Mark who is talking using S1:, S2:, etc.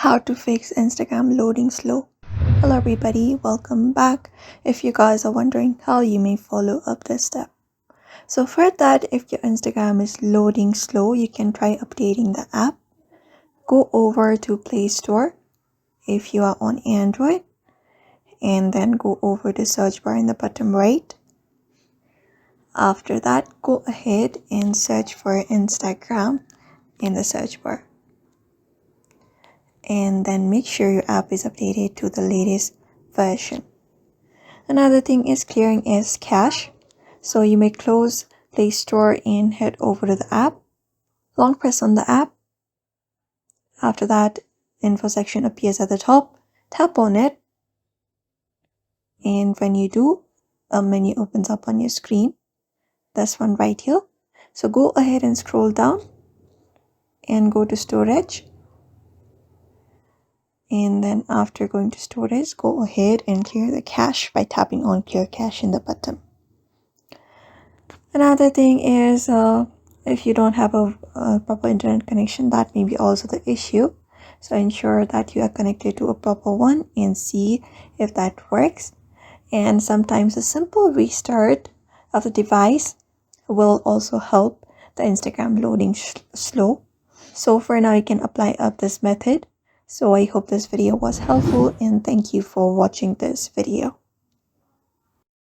S1: How to fix Instagram loading slow. Hello everybody, welcome back. If you guys are wondering how you may follow up this step. So for that, if your Instagram is loading slow, you can try updating the app. Go over to Play Store if you are on Android, and then go over the search bar in the bottom right. After that, go ahead and search for Instagram in the search bar. And then make sure your app is updated to the latest version. Another thing is clearing is cache. So you may close Play Store and head over to the app. Long press on the app. After that, info section appears at the top. Tap on it. And when you do, a menu opens up on your screen. This one right here. So go ahead and scroll down and go to storage. And then after going to storage, go ahead and clear the cache by tapping on clear cache in the button. Another thing is if you don't have a proper internet connection, that may be also the issue. So ensure that you are connected to a proper one and see if that works. And sometimes a simple restart of the device will also help the Instagram loading slow. So for now, you can apply up this method. So I hope this video was helpful and thank you for watching this video.